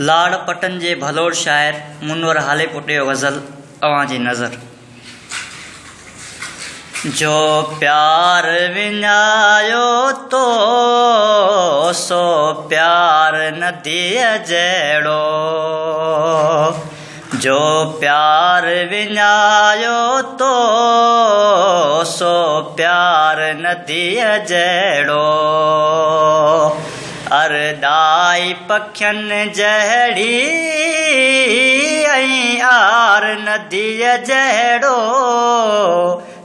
लाड़ पटन जे भलोड़ शायर मुनवर हाले पुटियो गज़ल अवां जी नज़र। जो प्यार विञायो तो सो प्यार नदीअ जहिड़ो, जो प्यार विञायो तो सो प्यार नदीअ जहिड़ो, अरदाई पखियुनि जहिड़ी ऐं आर नदीअ जहिड़ो,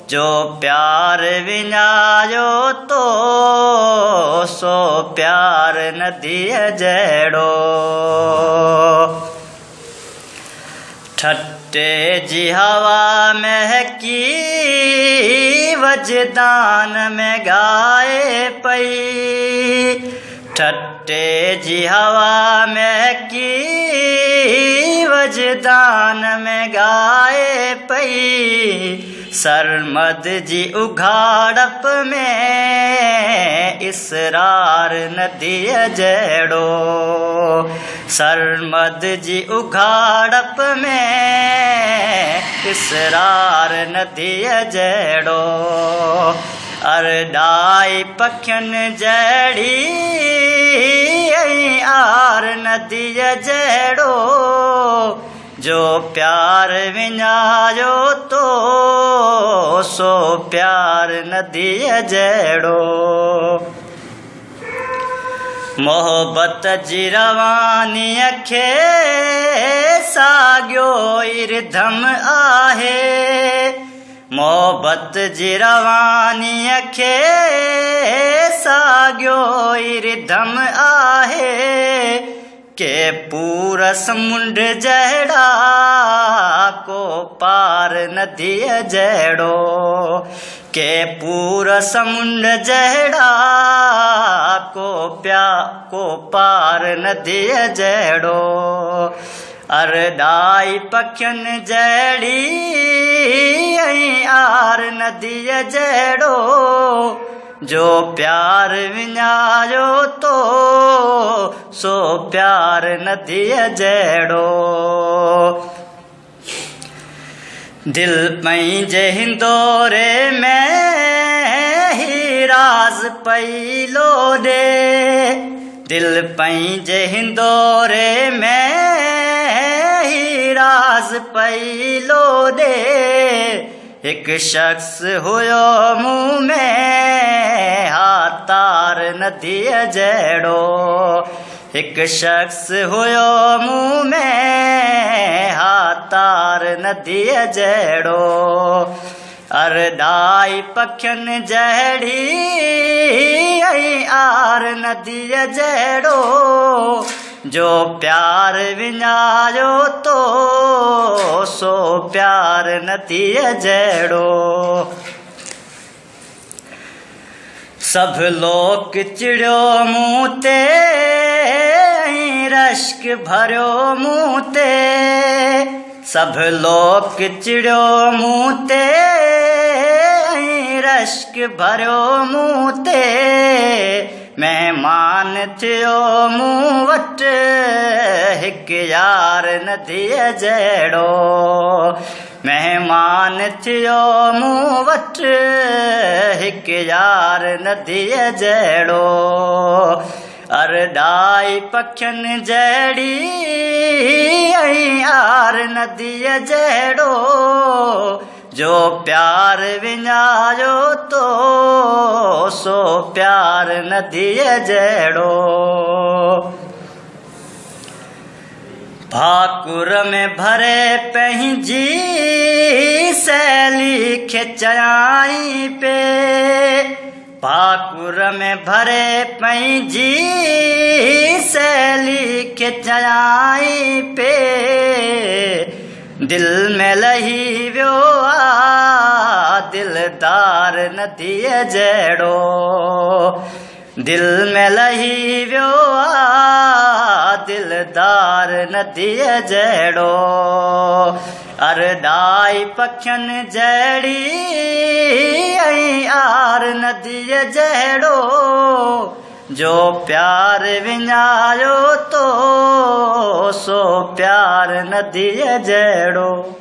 जो प्यार विञायो तो सो प्यार नदीअ जहिड़ो। ठटे जी हवा महकी वजदान में गाए पई, ठटे जी हवा महकी वजदान में गाए पई, सरमद जी उघाड़प में इसरार नदीअ जहिड़ो, सरमद जी उघाड़प में इसरार नदीअ जहिड़ो, अरदाई पखियुनि जहिड़ी ऐं आर नदीअ जहिड़ो, जो प्यार विञायो तो सो प्यार नदीअ जहिड़ो। मोहबत जी रवानीअ खे साॻियो ई रिधम आहे, मोहबत जी रवानीअ खे साॻियो ई रिधम आहे, के पूर समुंड जहिड़ा को पार नदीअ जहिड़ो, के पूर समुंड जहिड़ा को पार नदीअ जहिड़ो, अरदाई पखियुनि जहिड़ी ऐं आर नदीअ जहिड़ो, जो प्यार विञायो तो सो प्यार नदीअ जहिड़ो। दिल पंहिंजे हिंदोरे में ही राज़ पई लोॾे, दिल पंहिंजे हिंदोरे में ही राज़ पई लोॾे, हिकु शख़्स हुयो मुंहुं में हा तार नदीअ जहिड़ो, हिकु शख़्स हुयो मुंहुं में हा तार नदीअ जहिड़ो, अरदाई पखियुनि जहिड़ी ऐं आर नदीअ जहिड़ो, जो प्यार विञायो तो सो प्यार नदीअ जहिड़ो। सभ लोक चिड़ियो मूं ते ऐं रश्क भरियो मूं ते, सभ लोक चिड़ियो मूं ते ऐं रश्क भरियो मूं ते, महिमान थियो मूं वटि हिकु यार नदीअ जहिड़ो, महिमान थियो मूं वटि हिकु यार नदीअ जहिड़ो, अरदाई पखियुनि जहिड़ी ऐं आर नदीअ जहिड़ो, जो प्यार विञायो तो सो प्यार नदीअ जहिड़ो। भाकुर में भरे पंहिंजी सहेली खे चयाई पे, भाकुर में भरे पंहिंजी सहेली खे चयाई पे, दिल में लही वियो आ दिलदार नदीअ जहिड़ो, दिल में लही वियो आ दिलदार नदीअ जहिड़ो, अरदाई पखियुनि जहिड़ी ऐं आर नदीअ जहिड़ो, जो प्यार विञायो तो सो प्यार नदीअ जहिड़ो।